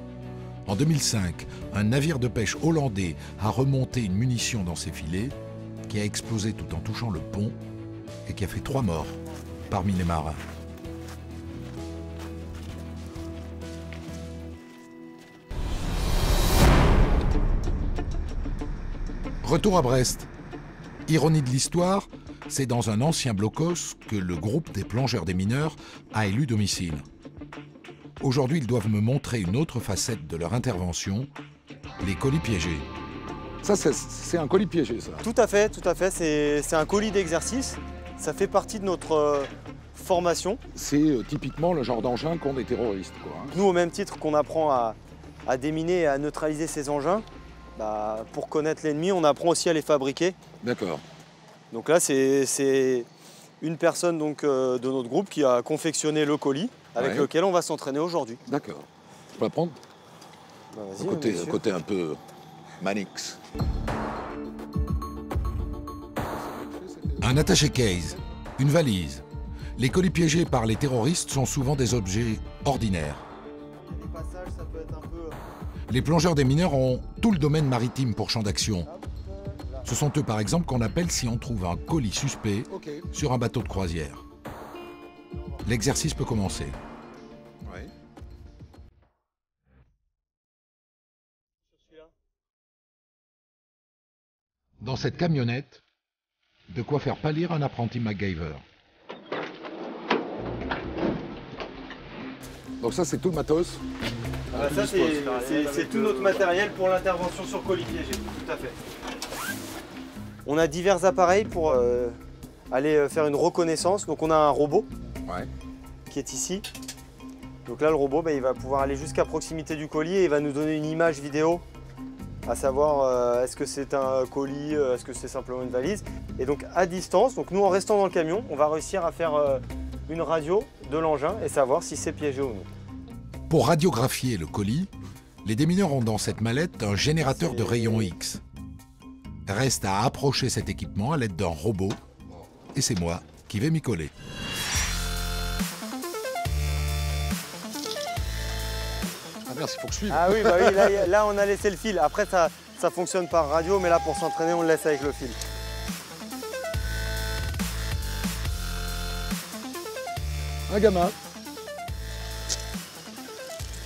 S1: En 2005, un navire de pêche hollandais a remonté une munition dans ses filets qui a explosé tout en touchant le pont et qui a fait 3 morts parmi les marins. Retour à Brest. Ironie de l'histoire, c'est dans un ancien blocos que le groupe des plongeurs des mineurs a élu domicile. Aujourd'hui, ils doivent me montrer une autre facette de leur intervention, les colis piégés.
S3: Ça, c'est un colis piégé, ça?
S7: Tout à fait, tout à fait. C'est un colis d'exercice. Ça fait partie de notre formation.
S3: C'est typiquement le genre d'engin qu'ont des terroristes, quoi, hein.
S7: Nous, au même titre qu'on apprend à déminer et à neutraliser ces engins, pour connaître l'ennemi, on apprend aussi à les fabriquer. D'accord. Donc là, c'est une personne donc, de notre groupe qui a confectionné le colis avec lequel on va s'entraîner aujourd'hui.
S3: D'accord. Je peux la prendre?
S7: Vas-y,
S3: côté un peu Manix.
S1: Un attaché case, une valise. Les colis piégés par les terroristes sont souvent des objets ordinaires.
S7: Les passages, ça peut être un peu...
S1: Les plongeurs des mineurs ont tout le domaine maritime pour champ d'action. Ce sont eux, par exemple, qu'on appelle si on trouve un colis suspect sur un bateau de croisière. L'exercice peut commencer.
S3: Ouais.
S1: Dans cette camionnette, de quoi faire pâlir un apprenti MacGyver.
S3: Donc ça, c'est tout le matos?
S7: Ça, c'est tout notre matériel pour l'intervention sur colis piégé, tout à fait. On a divers appareils pour aller faire une reconnaissance. Donc on a un robot qui est ici. Donc là, le robot, il va pouvoir aller jusqu'à proximité du colis et il va nous donner une image vidéo, à savoir est-ce que c'est un colis, est-ce que c'est simplement une valise. Et donc à distance, donc nous en restant dans le camion, on va réussir à faire une radio de l'engin et savoir si c'est piégé ou non.
S1: Pour radiographier le colis, les démineurs ont dans cette mallette un générateur de rayons X. Reste à approcher cet équipement à l'aide d'un robot, et c'est moi qui vais m'y coller.
S3: Ah merde, il faut que je suive.
S7: Ah oui, bah oui, là on a laissé le fil. Après ça fonctionne par radio, mais là pour s'entraîner on le laisse avec le fil.
S3: Un gamin.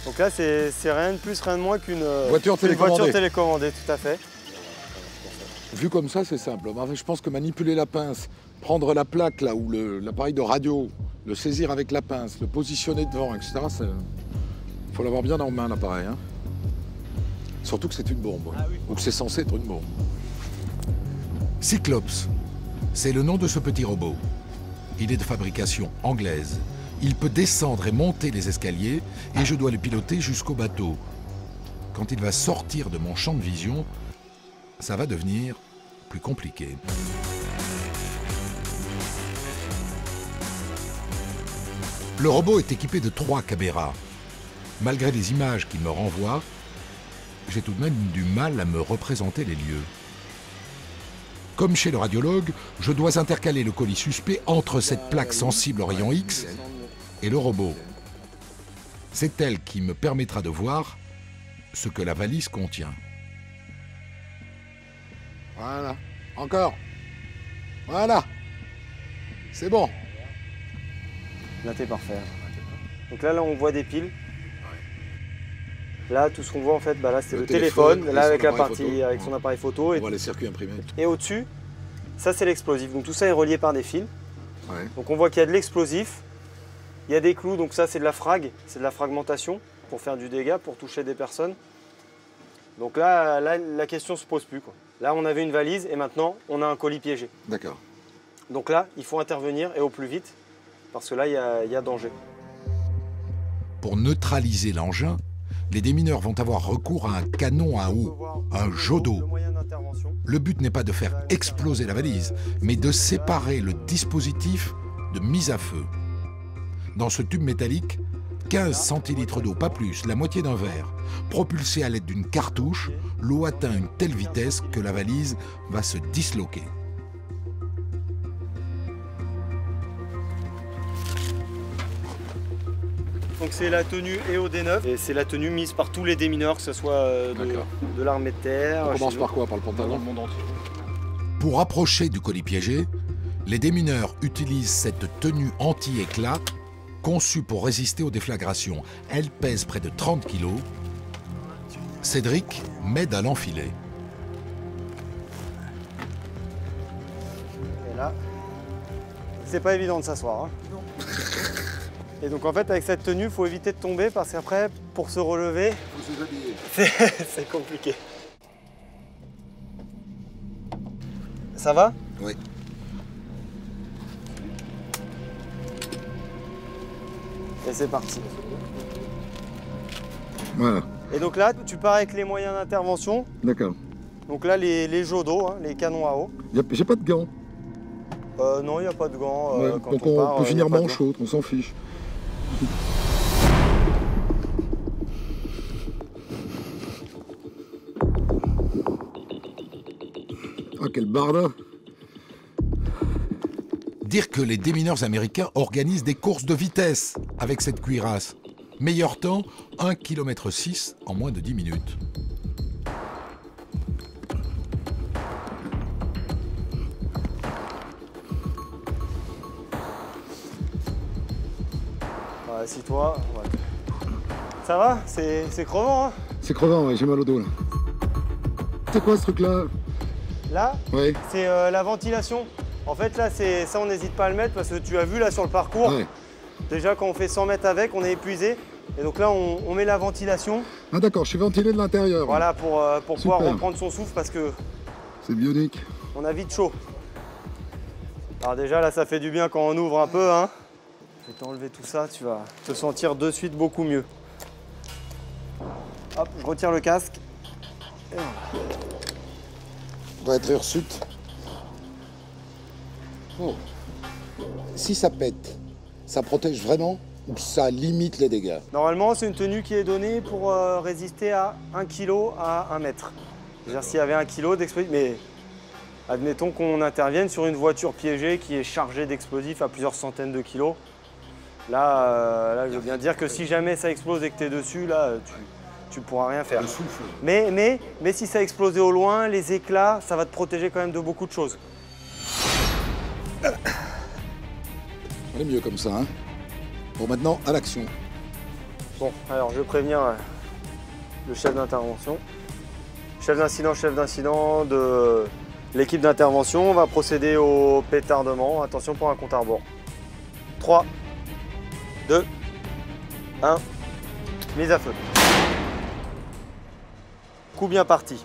S7: Donc là c'est rien de plus, rien de moins qu'une
S3: voiture
S7: télécommandée, tout à fait.
S3: Vu comme ça, c'est simple. Enfin, je pense que manipuler la pince, prendre la plaque là ou l'appareil de radio, le saisir avec la pince, le positionner devant, etc. Il faut l'avoir bien en main l'appareil, hein. Surtout que c'est une bombe, ou que c'est censé être une bombe.
S1: Cyclops, c'est le nom de ce petit robot. Il est de fabrication anglaise. Il peut descendre et monter les escaliers et je dois le piloter jusqu'au bateau. Quand il va sortir de mon champ de vision, ça va devenir plus compliqué. Le robot est équipé de 3 caméras. Malgré les images qu'il me renvoie, j'ai tout de même du mal à me représenter les lieux. Comme chez le radiologue, je dois intercaler le colis suspect entre cette plaque sensible au rayon X et le robot. C'est elle qui me permettra de voir ce que la valise contient.
S3: Voilà. Encore. Voilà. C'est bon.
S7: Là, t'es parfait. Donc là, on voit des piles. Là, tout ce qu'on voit, en fait, là, c'est le téléphone. Là, avec la partie, avec son appareil photo.
S3: On voit les circuits imprimés.
S7: Et au-dessus, ça, c'est l'explosif. Donc tout ça est relié par des fils. Donc on voit qu'il y a de l'explosif. Il y a des clous. Donc ça, c'est de la frag. C'est de la fragmentation pour faire du dégât, pour toucher des personnes. Donc là, la question se pose plus, quoi. Là, on avait une valise et maintenant, on a un colis piégé.
S3: D'accord.
S7: Donc là, il faut intervenir et au plus vite, parce que là, il y a danger.
S1: Pour neutraliser l'engin, les démineurs vont avoir recours à un canon à eau, un jodo. Le but n'est pas de faire exploser la valise, mais de séparer le dispositif de mise à feu. Dans ce tube métallique, 15 centilitres d'eau, pas plus, la moitié d'un verre. Propulsée à l'aide d'une cartouche, l'eau atteint une telle vitesse que la valise va se disloquer.
S15: Donc c'est la tenue EOD9 et c'est la tenue mise par tous les démineurs, que ce soit de l'armée de terre.
S3: On commence par quoi? Par le pantalon?
S1: Pour approcher du colis piégé, les démineurs utilisent cette tenue anti-éclat conçue pour résister aux déflagrations. Elle pèse près de 30 kg. Cédric m'aide à l'enfiler.
S15: Et là, c'est pas évident de s'asseoir. Hein. Et donc en fait avec cette tenue, il faut éviter de tomber parce qu'après, pour se relever, c'est compliqué. Ça va?
S1: Oui.
S15: Et c'est parti.
S3: Voilà.
S15: Et donc là, tu pars avec les moyens d'intervention.
S3: D'accord.
S15: Donc là, les jots d'eau, hein, les canons à eau.
S3: J'ai pas de gants.
S15: Non, il n'y a pas de gants.
S3: Ouais,
S15: quand
S3: donc
S15: on part,
S3: peut finir manchot, on s'en fiche. Ah, quel barda!
S1: Dire que les démineurs américains organisent des courses de vitesse avec cette cuirasse. Meilleur temps, 1,6 km en moins de 10 minutes.
S15: Assis-toi. Ouais. Ça va? C'est crevant, hein?
S3: C'est crevant, ouais, j'ai mal au dos là. C'est quoi ce truc-là?
S15: Là,
S3: ouais.
S15: C'est la ventilation. En fait, là, ça, on n'hésite pas à le mettre parce que tu as vu là sur le parcours. Ouais. Déjà, quand on fait 100 mètres avec, on est épuisé. Et donc là, on met la ventilation.
S3: Ah d'accord, je suis ventilé de l'intérieur.
S15: Voilà, pour pouvoir reprendre son souffle parce que...
S3: C'est bionique.
S15: On a vite chaud. Alors déjà, là, ça fait du bien quand on ouvre un peu, hein. Je vais t'enlever tout ça, tu vas te sentir de suite beaucoup mieux. Hop, je retire le casque. Et voilà.
S3: On doit être hirsute. Oh. Si ça pète, ça protège vraiment ou ça limite les dégâts?
S15: Normalement, c'est une tenue qui est donnée pour résister à 1 kg à 1 mètre. C'est-à-dire s'il y avait 1 kg d'explosifs, mais admettons qu'on intervienne sur une voiture piégée qui est chargée d'explosifs à plusieurs centaines de kilos. Là, je veux bien dire que si jamais ça explose et que tu es dessus, là, tu pourras rien faire. Mais si ça explosait au loin, les éclats, ça va te protéger quand même de beaucoup de choses.
S3: On est mieux comme ça, hein. Bon, maintenant, à l'action.
S15: Bon, alors je vais prévenir le chef d'intervention. Chef d'incident de l'équipe d'intervention. On va procéder au pétardement. Attention pour un compte à rebours. 3, 2, 1, mise à feu. Coup bien parti.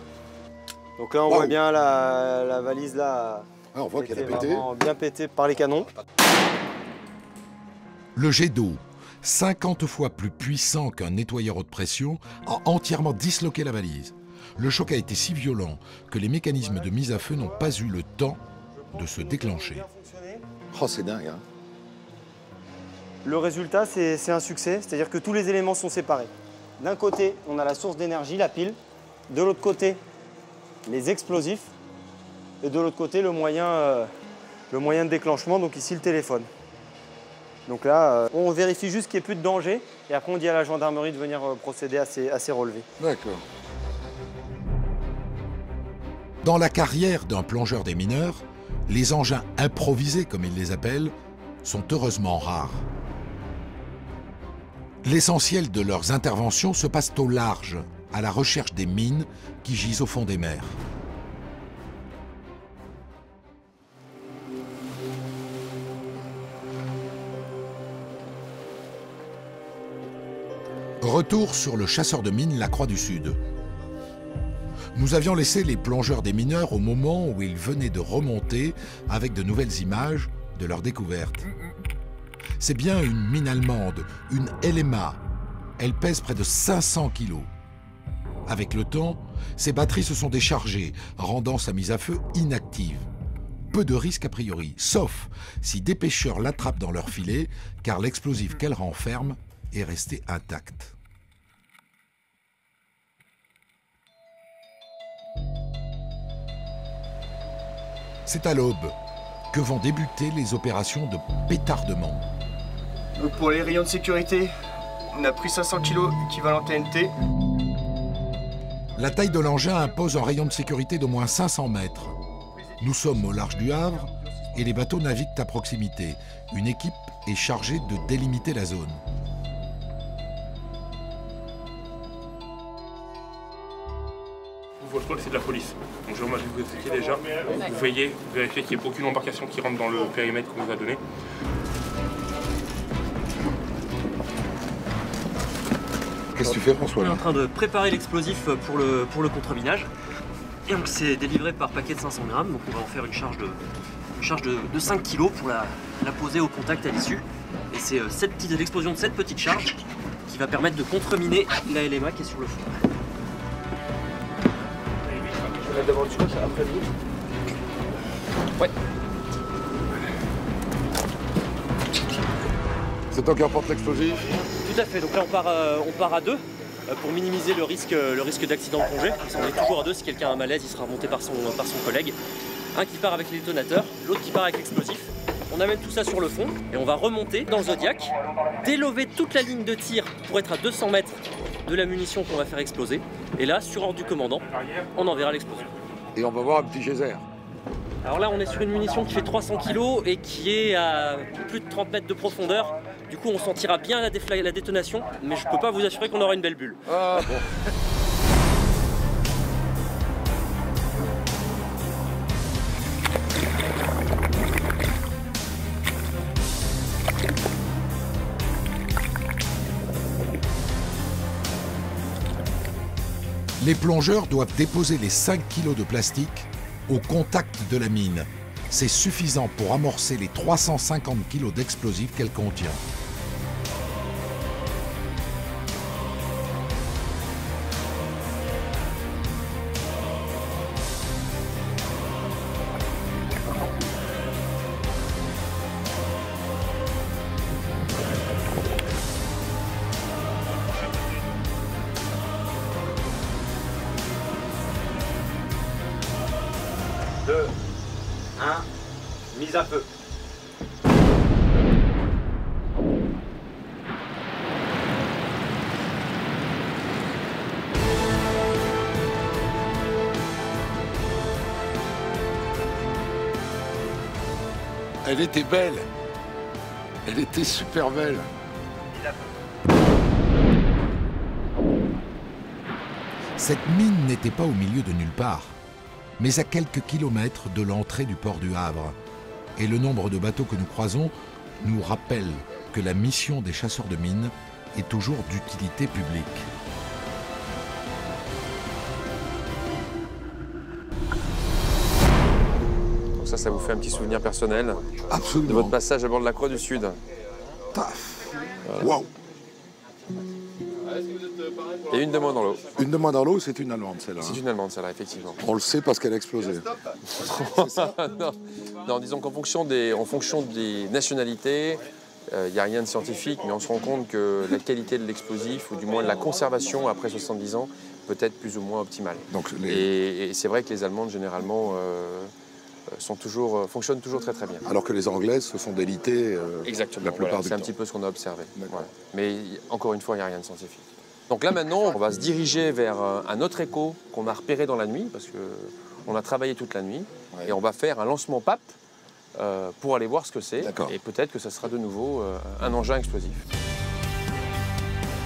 S15: Donc là, on voit bien la valise là.
S3: Ah, on voit qu'elle a pété.
S15: Bien pété par les canons.
S1: Le jet d'eau, 50 fois plus puissant qu'un nettoyeur haute pression, a entièrement disloqué la valise. Le choc a été si violent que les mécanismes de mise à feu n'ont pas eu le temps de se déclencher.
S3: Oh, c'est dingue, hein.
S15: Le résultat, c'est un succès, c'est-à-dire que tous les éléments sont séparés. D'un côté, on a la source d'énergie, la pile. De l'autre côté, les explosifs. Et de l'autre côté, le moyen de déclenchement, donc ici le téléphone. Donc là, on vérifie juste qu'il n'y ait plus de danger. Et après, on dit à la gendarmerie de venir procéder à ces relevés.
S3: D'accord.
S1: Dans la carrière d'un plongeur des mineurs, les engins improvisés, comme ils les appellent, sont heureusement rares. L'essentiel de leurs interventions se passe au large, à la recherche des mines qui gisent au fond des mers. Retour sur le chasseur de mines La Croix du Sud. Nous avions laissé les plongeurs des mineurs au moment où ils venaient de remonter avec de nouvelles images de leur découverte. C'est bien une mine allemande, une LMA. Elle pèse près de 500 kg. Avec le temps, ces batteries se sont déchargées, rendant sa mise à feu inactive. peu de risque a priori, sauf si des pêcheurs l'attrapent dans leur filet, car l'explosif qu'elle renferme est resté intact. C'est à l'aube que vont débuter les opérations de pétardement.
S16: Donc pour les rayons de sécurité, on a pris 500 kg équivalent TNT.
S1: La taille de l'engin impose un rayon de sécurité d'au moins 500 mètres. Nous sommes au large du Havre et les bateaux naviguent à proximité. Une équipe est chargée de délimiter la zone.
S17: Votre rôle, c'est de la police. Donc, je vais vous expliquer déjà. Vous veillez, vérifiez qu'il n'y ait aucune embarcation qui rentre dans le périmètre qu'on vous a donné.
S3: Qu'est-ce que tu fais, François?
S5: On est en train de préparer l'explosif pour le contreminage. Et donc c'est délivré par paquet de 500 grammes. Donc on va en faire une charge de 5 kg pour la poser au contact à l'issue. Et c'est l'explosion de cette petite charge qui va permettre de contreminer la LMA qui est sur le fond.
S17: Je vais mettre d'abord du scotch après vous.
S5: Ouais.
S3: C'est toi qui emporte l'explosif?
S5: Tout à fait, donc là on part à deux pour minimiser le risque d'accident de plongée. On est toujours à deux, si quelqu'un a un malaise, il sera remonté par son collègue. Un qui part avec les détonateurs, l'autre qui part avec l'explosif. On amène tout ça sur le fond et on va remonter dans le Zodiac, délover toute la ligne de tir pour être à 200 mètres de la munition qu'on va faire exploser. Et là, sur ordre du commandant, on enverra l'explosion.
S3: Et on va voir un petit geyser.
S5: Alors là, on est sur une munition qui fait 300 kg et qui est à plus de 30 mètres de profondeur. Du coup, on sentira bien la détonation, mais je peux pas vous assurer qu'on aura une belle bulle.
S3: Ah bon.
S1: Les plongeurs doivent déposer les 5 kg de plastique au contact de la mine. C'est suffisant pour amorcer les 350 kg d'explosifs qu'elle contient.
S5: Mise à feu.
S3: Elle était belle. Elle était super belle.
S1: Cette mine n'était pas au milieu de nulle part, mais à quelques kilomètres de l'entrée du port du Havre. Et le nombre de bateaux que nous croisons nous rappelle que la mission des chasseurs de mines est toujours d'utilité publique.
S6: Donc ça vous fait un petit souvenir personnel.
S3: Absolument.
S6: De votre passage à bord de la Croix du Sud.
S3: Paf.
S6: Voilà.
S3: Waouh.
S6: Et une de moins dans l'eau.
S3: Une de moins dans l'eau, c'est une Allemande, celle-là.
S6: C'est une Allemande, celle-là, effectivement.
S3: On le sait parce qu'elle a explosé.
S6: Non, disons qu'en fonction des nationalités, il n'y a rien de scientifique, mais on se rend compte que la qualité de l'explosif, ou du moins de la conservation après 70 ans, peut être plus ou moins optimale.
S3: Donc
S6: et c'est vrai que les Allemandes, généralement, fonctionnent toujours très très bien.
S3: Alors que les Anglaises se sont délitées
S6: Exactement,
S3: la plupart du temps.
S6: C'est un petit peu ce qu'on a observé. Voilà. Mais encore une fois, il n'y a rien de scientifique. Donc là maintenant, on va se diriger vers un autre écho qu'on a repéré dans la nuit, parce qu'on a travaillé toute la nuit, et on va faire un lancement PAP pour aller voir ce que c'est, et peut-être que ça sera de nouveau un engin explosif.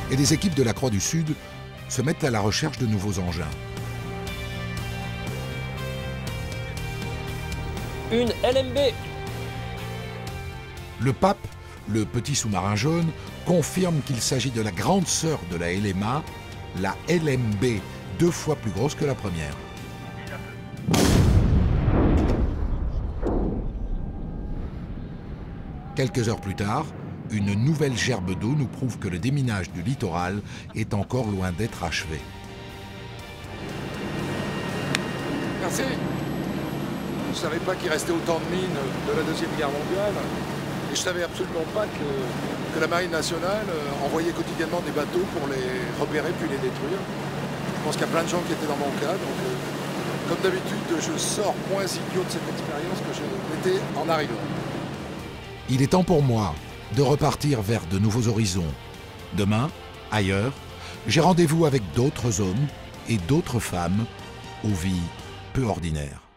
S1: Et les équipes de la Croix du Sud se mettent à la recherche de nouveaux engins.
S5: Une LMB.
S1: Le PAP, le petit sous-marin jaune, confirme qu'il s'agit de la grande sœur de la LMA, la LMB, 2 fois plus grosse que la première. Quelques heures plus tard, une nouvelle gerbe d'eau nous prouve que le déminage du littoral est encore loin d'être achevé.
S3: Merci. Je ne savais pas qu'il restait autant de mines de la Deuxième Guerre mondiale. Et je ne savais absolument pas que la Marine nationale envoyait quotidiennement des bateaux pour les repérer puis les détruire. Je pense qu'il y a plein de gens qui étaient dans mon cas. Donc, comme d'habitude, je sors moins idiot de cette expérience que je l'étais en arrivant.
S1: Il est temps pour moi de repartir vers de nouveaux horizons. Demain, ailleurs, j'ai rendez-vous avec d'autres hommes et d'autres femmes aux vies peu ordinaires.